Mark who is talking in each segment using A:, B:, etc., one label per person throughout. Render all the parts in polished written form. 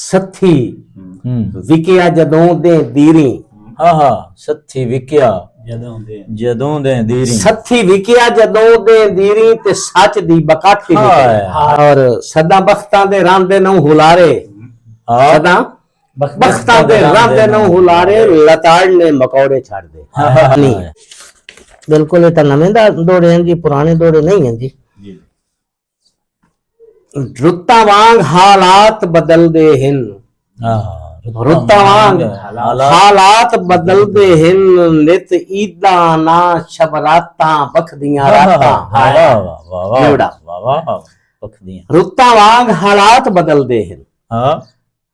A: ਸੱਥੀ ਵਿਕਿਆ ਜਦੋਂ ਦੇ ਦੀਰੀ।
B: ਸੱਥੀ ਵਿਕਿਆ ਜਦੋਂ ਦੇ ਦੀਰੀ।
A: ਸੱਥੀ ਵਿਕਿਆ ਜਦੋਂ ਦੇ ਦੀਰੀ ਤੇ ਸੱਚ ਦੀ ਬਕਾਠੀ ਔਰ ਸਦਾ ਬਖਤਾਂ ਦੇ ਰਾਂਦੇ ਨੂੰ ਹੁਲਾਰੇ। ਸਦਾ ਬਖਤਾਂ ਦੇ ਰਾਂਦੇ ਨੂੰ ਹੁਲਾਰੇ ਲਤਾੜ ਨੇ ਮਕੌੜੇ ਛੱਡ ਦੇ। ਨਹੀਂ ਬਿਲਕੁਲ ਇਹ ਤਾਂ ਨਵੇਂ ਦੌੜੇ ਹਨ ਜੀ, ਪੁਰਾਣੇ ਦੌੜੇ ਨਹੀਂ ਹਨ ਜੀ। ਰੁੱਤਾਂ ਵਾਂਗ ਹਾਲਾਤ ਬਦਲਦੇ ਹਨ। ਰੁੱਤਾਂ ਵਾਂਗ ਹਾਲਾਤ ਬਦਲਦੇ ਹਨ। ਨਿਤ ਈਦਾਂ ਨਾ ਸ਼ਬਰਾਤਾਂ ਬਖਦੀਆਂ ਰਾਤਾਂ। ਰੁੱਤਾਂ ਵਾਂਗ ਹਾਲਾਤ ਬਦਲਦੇ ਹਨ।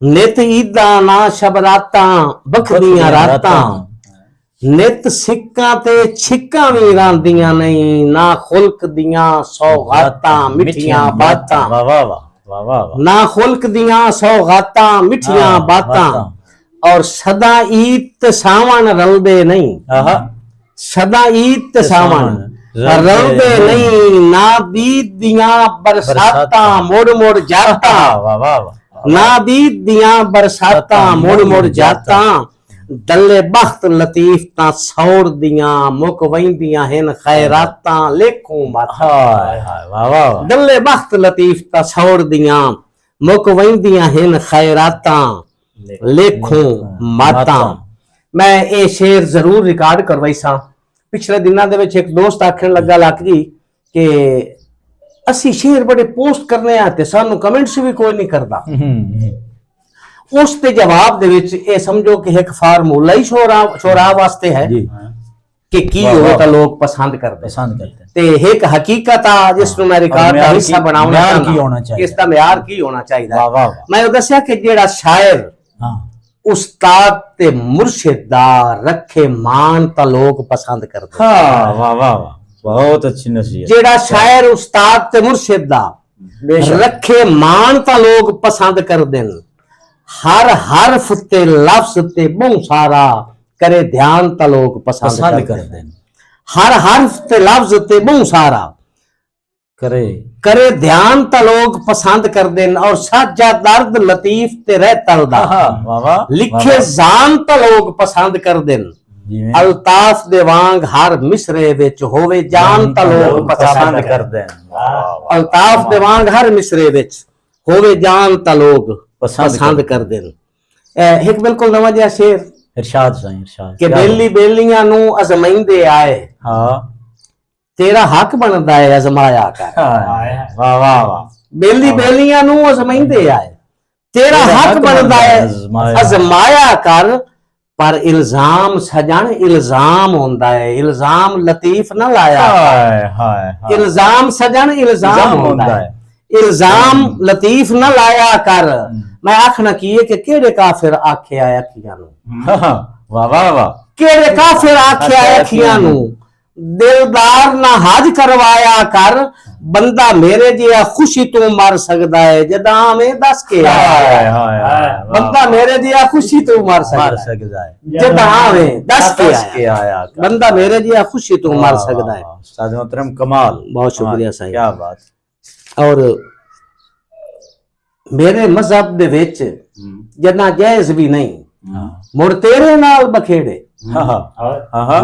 A: ਨਿਤ ਈਦਾਂ ਨਾ ਸ਼ਬਰਾਤਾਂ ਬਖਦੀਆਂ ਰਾਤਾਂ। ਨਿਤ ਸਿੱਕਾਂ ਤੇ ਛਿੱਕਾਂ ਵੀ ਰਾਂਦੀਆਂ ਨਹੀਂ। ਨਾ ਖੁਲਕ ਦੀਆਂ ਸੌਗਾਤਾਂ ਮਿੱਠੀਆਂ ਬਾਤਾਂ। ਨਾ ਖੁਲਕ ਦੀਆਂ ਸੌਗਾਤਾਂ ਮਿੱਠੀਆਂ ਬਾਤਾਂ। ਔਰ ਸਦਾ ਈਦ ਤੇ ਸਾਵਣ ਰਲਦੇ ਨਹੀਂ। ਸਦਾ ਈਦ ਤੇ ਸਾਵਣ ਰਲਦੇ ਨਹੀਂ। ਨਾ ਬੀਤ ਦੀਆਂ ਬਰਸਾਤਾਂ ਮੁੜ ਮੁੜ ਜਾਤਾਂ। ਨਾ ਬੀਤ ਦੀਆਂ ਬਰਸਾਤਾਂ ਮੁੜ ਮੁੜ ਜਾਤਾਂ। ਦੱਲੇ ਬਖਤ ਲਤੀਫ ਤਾਂ ਸੌੜ ਦੀਆਂ ਮੁੱਕ ਵਹਿੰਦੀਆਂ ਹਨ ਖੈਰਾਤਾਂ ਲੇਖੋਂ ਮਾਤਾ। ਦੱਲੇ ਬਖਤ ਲਤੀਫ ਤਾਂ ਸੌੜ ਦੀਆਂ ਮੁੱਕ ਵਹਿੰਦੀਆਂ ਹਨ ਖੈਰਾਤਾਂ ਲੇਖੋਂ ਮਾਤਾ। ਮੈਂ ਇਹ ਸ਼ੇਰ ਜ਼ਰੂਰ ਰਿਕਾਰਡ ਕਰਵਾਈ ਸਾਂ। ਪਿਛਲੇ ਦਿਨਾਂ ਦੇ ਵਿੱਚ ਇੱਕ ਦੋਸਤ ਆਖਣ ਲੱਗਾ ਲੱਕ ਜੀ ਕਿ ਅਸੀਂ ਸ਼ੇਰ ਬੜੇ ਪੋਸਟ ਕਰਨੇ ਆ ਤੇ ਸਾਨੂੰ ਕਮੈਂਟਸ ਵੀ ਕੋਈ ਨਹੀਂ ਕਰਦਾ। ਉਸ ਤੇ ਜਵਾਬ ਦੇ ਵਿੱਚ ਇਹ ਸਮਝੋ ਕਿ ਇੱਕ ਫਾਰਮੂਲਾ ਹੀ ਸ਼ੋਰਾ ਵਾਸਤੇ ਹੈ ਕਿ ਕੀ ਹੋਵੇ ਤਾਂ ਲੋਕ ਪਸੰਦ ਕਰਦੇ ਤੇ ਇੱਕ ਹਕੀਕਤ ਆ ਜਿਸ ਨੂੰ ਮੈਂ ਰਿਕਾਰਡ ਦਾ ਹਿੱਸਾ ਬਣਾਉਣਾ ਚਾਹੁੰਦਾ। ਇਸ ਦਾ ਮਿਆਰ ਕੀ ਹੋਣਾ ਚਾਹੀਦਾ। ਮੈਂ ਉਹ ਦੱਸਿਆ ਕਿ ਜਿਹੜਾ ਸ਼ਾਇਰ ਉਸਤਾਦ ਤੇ ਮੁਰਸ਼ਿਦ ਦਾ ਰੱਖੇ ਮਾਨ ਤਾਂ ਲੋਕ ਪਸੰਦ ਕਰਦੇ।
B: ਬਹੁਤ ਅੱਛੀ ਨਸੀਹਤ।
A: ਜਿਹੜਾ ਸ਼ਾਇਰ ਉਸਤਾਦ ਤੇ ਮੁਰਸ਼ਿਦ ਦਾ ਰੱਖੇ ਮਾਨ ਤਾਂ ਲੋਕ ਪਸੰਦ ਕਰਦੇ ਨੇ। हर हरफ ते लफ्ज ते बहुत सारा करे ध्यान ता लोग पसंद करते हैं। हर हरफ ते लफ्ज ते बहुत सारा करे ध्यान ता लोग पसंद करते हैं। और साजा दर्द लतीफ ते रह तलदा लिखे जान ता लोग पसंद करते हैं। अल्ताफ दे वांग हर मिसरे विच होवे जान ता लोग पसंद करते हैं। अल्ताफ दे वांग हर मिसरे विच होवे जान ता लोग पसंद करते हैं। एक बिल्कुल नवा जिहा शेर
B: इरशाद इरशाद
A: कि बेली बेलियां नू अजमाइंदे आए। तेरा हक बनदा है अजमाया कर।
B: वाह वाह वाह।
A: बेली बेलियां नू अजमाइंदे आए तेरा हक बनदा है अजमाया कर। पर इल्जाम सजन इल्जाम होंदा है। इल्जाम लतीफ ना लाया। इल्जाम सजन इल्जाम होंदा है। इल्जाम लतीफ न लाया कर। मैं आखना की कि केड़े काफिर आख्या अखियां नू।
B: वाह वाह वाह।
A: केड़े काफिर आख्या अखियां नू। दिलदार ना हज करवाया कर। बंदा मेरे जिहा खुशी तू मर सकदा है जदा में दस के आया। बंदा मेरे जिहा खुशी तू मर सकदा है जदा में दस के आया। बंदा मेरे जिहा खुशी तू मर सकदा है।
B: उस्ताद मोहतरम कमाल।
A: बहुत शुक्रिया साहिब।
B: क्या बात।
A: और मेरे मजहब दे विच जना जायज भी नहीं मुड़ तेरे नाल बखेड़े।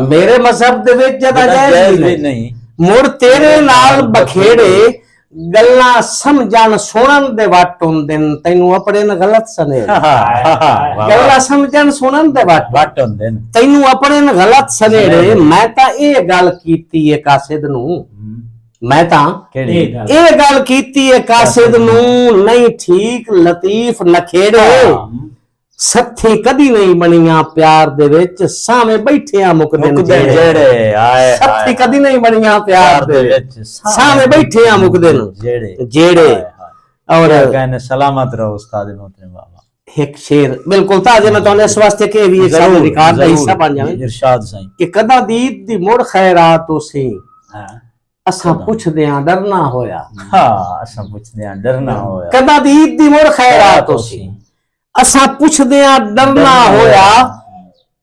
A: मेरे मजहब दे विच जना जायज भी नहीं मुड़ तेरे नाल बखेड़े। गल्लां समझण सुनन दे वट हुंदे ने तैनू अपने न गलत सने। गल्लां समझण सुनन दे वट हुंदे ने तैनू अपने न गलत सनेड़े। मैं तां इह गल कीती है कासिद नू। मैं ये गल कीती है कासिद नू नहीं ठीक लतीफ नखेड़े। सत्थी कदी नहीं बनिया प्यार दे विच सामे बैठिया मुकदे जेड़े। सत्थी कदी नहीं बनिया प्यार दे विच सामे बैठिया मुकदे जेड़े। और
B: कहने सलामत रहो उस्ताद मोहतरम बाबा।
A: एक शेर बिल्कुल ताजे मैं तो इस वास्ते के भी एक रिकॉर्ड दा हिस्सा बन जावे।
B: इरशाद साईं
A: कि कदा दीद दी मुड़ खैरात उसी असा पुछदे आ डरना होया।
B: असा पुछदे आ डरना होया।
A: कदा दी ईद दी मुड़ खैरात होसी असा पुछदे आ डरना होया।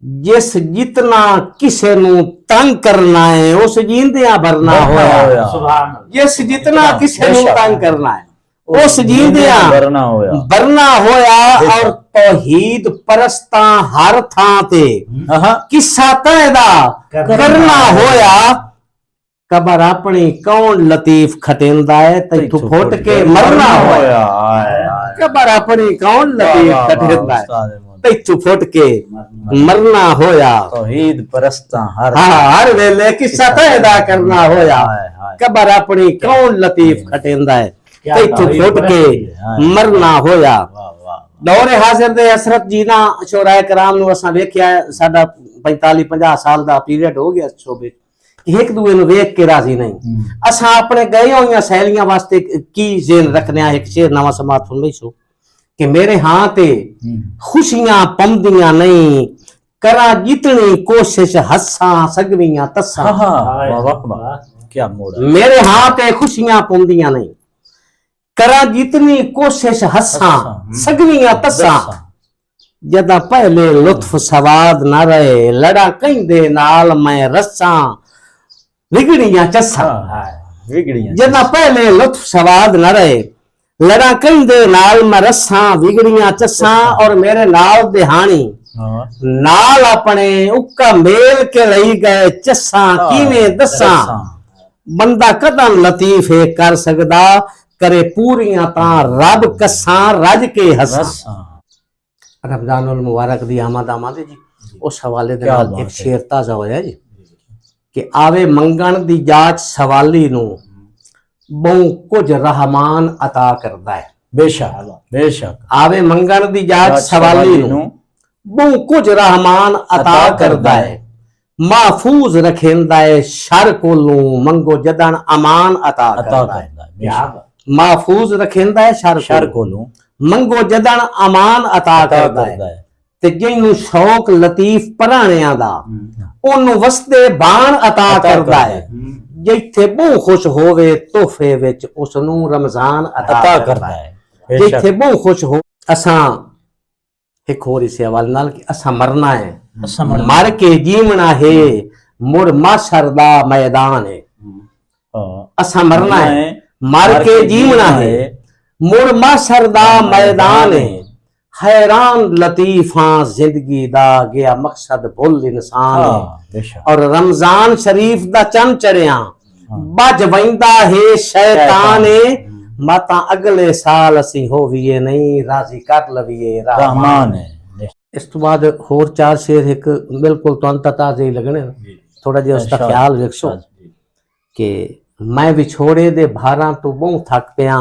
A: जिस जितना किसे नू तंग करना है उस जींदियां भरना होया। जिस जितना किसे नू तंग करना है उस जींदिया
B: बरना होया
A: बरना होया और तौहीद परस्ता हर थां ते किस्सा तैदा करना होया कबर अपनी कौन लतीफ खटेंदा है तैथू फुट के मरना होया कबर अपनी कौन लतीफ खटेंदा है तैथू फुट के मरना होया
B: तौहीद परस्ता
A: हर वेले किस्सा तैदा करना होया कबर अपनी कौन लतीफ खटेंदा है तैथू फुट के मरना होया दौरे हाजिर दे हसरत जी ना शोराए कराम नु असां वेख्या साडा 45-50 साल दा पीरियड हो गया शोबे एक दूए नु वेख के राजी नहीं असां अपने गए होइयां सहेलियां वास्ते की जेन रखने आ एक शेर नवा समात फरमाइशो कि मेरे हां ते खुशियां पमदियां नहीं करा जितनी कोशिश हस्सा सगवियां तस्सा
B: क्या मोड़
A: मेरे हां ते खुशियां पमदियां नहीं करा जितनी कोशिश हस्सा सगवियां तस्सा जदा पहले लुत्फ सवाद ना रहे लड़ा कहंदे नाल मैं रस्सा विगड़ियां चस्सा जदा पहले लुत्फ सवाद ना रहे लड़ा कहंदे नाल मैं रस्सा विगड़ियां चस्सा और मेरे नाल दिहानी नाल अपने उक्का मेल के लई गए चस्सा किवें दस्सा बंदा कदम लतीफ है कर सकदा करे पूरियां ता रब कसा रज के हसा रमजानुल मुबारक दी आमद आमद जी उस हवाले दे नाल एक शेर ताजा होया जी कि आवे मंगण दी जाच सवाली नु बहु कुछ रहमान अता करदा है
B: बेशक
A: आवे मंगण दी जाच सवाली नु बहु कुछ रहमान अता करदा है महफूज रखेंदा है शर कोलू मंगो जदन अमान अता करदा है महफूज रखेंदा है शर कोलू मंगो जदन अमान अता करदा है ते जिन्नू शौक लतीफ पराणियां दा ओनू वसदे बाण अता करदा है जिथे बहु खुश होवे तोहफे विच उसनू रमजान अता करदा है जिथे बहु खुश हो असां एक होर इस हवाले नाल कि असां मरना है मर के जीवना है मुड़ माशर दा मैदान है असां मरना है मर के जीवना है मुड़ माशर दा मैदान है हैरान लतीफा जिंदगी दा गया मकसद भुल इंसान है और रमजान शरीफ दा चंद चढ़िया बज वंदा है शैतान है माता अगले साल असी होविए नहीं राजी कर लविए रहमान है इस तो बाद होर चार शेर एक बिल्कुल तो अंत ताजे लगने थोड़ा जिहा उसका ख्याल रखो कि मैं विछोड़े दे भारा तू बहु थक पिया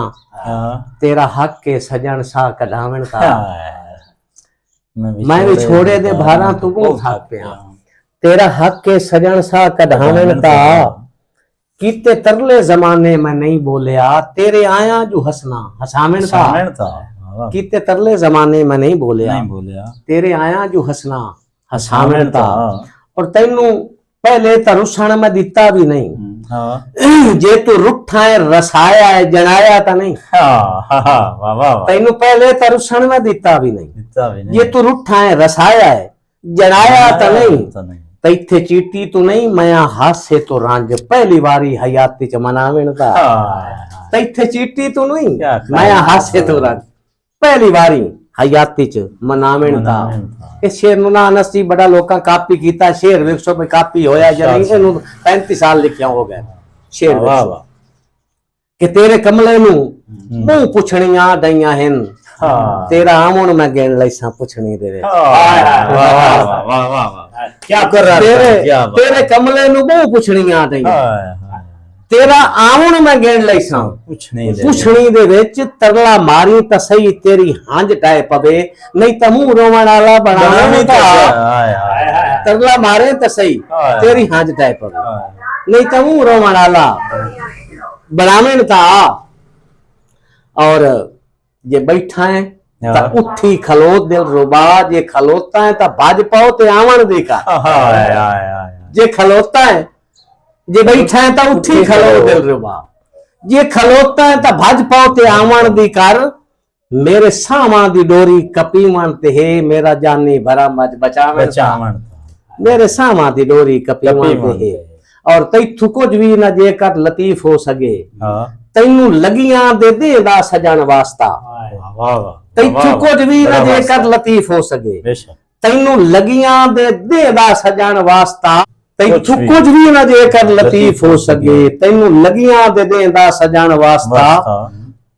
A: तेरा हक के सजन सा कढ़ावण का मैं विछोड़े दे भारा तू बहु थक पिया तेरा हक के सजन सा कढ़ावण का किते तरले जमाने में नहीं बोलिया तेरे आया जो हसना हसामन का किते तरले जमाने में नहीं बोलिया तेरे आया जो हसना हसामन का और तैनू पहले तो रुसण में दिता भी नहीं जे तू रुठा है रसाया है जनाया तो नहीं तैनू पहले तो रुसण में दिता भी नहीं ये तू रुठा है रसाया है जनाया तो नहीं तैथे चीटी तो नहीं मया हाथ से तो रांझ पहली बारी हयाती च मनावेन का तैथे चीटी तो नहीं मया हाथ से तो रांझ पहली बारी हयाती च मनावेन का इस शेर नु ना नसी बड़ा लोका कापी कीता शेर 100 पे कापी होया या नहीं इनु 35 साल लिखिया हो गए शेर कि तेरे कमले नु बहु पुछणियां दईयां हैं तेरा आमण मैं गेण लईसा पुछणी दे क्या कर रहा है तेरे कमले नु बहु पुछणियां दईयां तेरा आमण मैं गेण लईसा पुछणी दे विच तरला मारी त सही तेरी हांज टाए पवे नहीं त मुंह रोवण वाला बनावे ता तरला मारे त सही तेरी हांज टाए पवे नहीं त मुंह रोवण वाला बनावे ता और जे बैठा है ता उठी खलोत दिल रुबा जे खलोता है ता भज पाओ ते आवण दी का जे खलोता है जे बैठा है ता उठी खलो दिल रुबा जे खलोता है ता भज पाओ ते आवण दी कर मेरे सामा दी डोरी कपीवण ते है मेरा जानी भरा मज बचावण मेरे सामा दी डोरी कपीवण ते है और तैथु कुछ भी ना जे कर लतीफ हो सके ਤੈਨੂੰ ਲੱਗੀਆਂ ਦੇ ਦਾ ਸਜਣ ਵਾਸਤਾ
B: वाह वाह वाह
A: ਤੈਥੋਂ ਕੁਝ ਵੀ ਨਾ ਜੇਕਰ ਲਤੀਫ ਹੋ ਸਕੇ
B: बेशक
A: ਤੈਨੂੰ ਲੱਗੀਆਂ ਦੇ ਦਾ ਸਜਣ ਵਾਸਤਾ ਤੈਥੋਂ
B: ਕੁਝ ਵੀ।
A: ਕੁਝ ਵੀ ਨਾ ਜੇਕਰ ਲਤੀਫ ਹੋ ਸਕੇ ਤੈਨੂੰ ਲੱਗੀਆਂ ਦੇ ਦਾ ਸਜਣ ਵਾਸਤਾ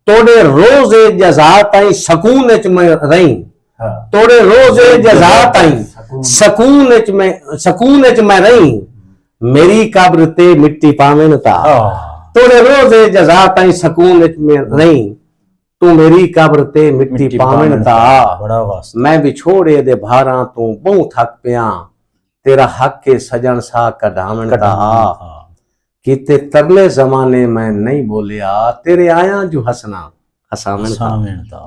A: ਤੋੜੇ ਰੋਜ਼ੇ ਜਜ਼ਾ ਤਾਈ ਸਕੂਨ ਵਿੱਚ ਮੈਂ ਰਹੀਂ ਤੋੜੇ रोजे जजा ताई सकून च मैं रही मेरी कब्र ते मिट्टी पावन ता तोड़े रोजे जजा ताई सकून च मैं रही तू मेरी कब्र ते मिट्टी पावन ता
B: बड़ा वास्ता
A: मैं विछोड़े दे भारां तू बहु थक पिया तेरा हक के सजन सा कढ़ावन ता किते तरले जमाने मैं नहीं बोलिया तेरे आया जो हसना हसावन ता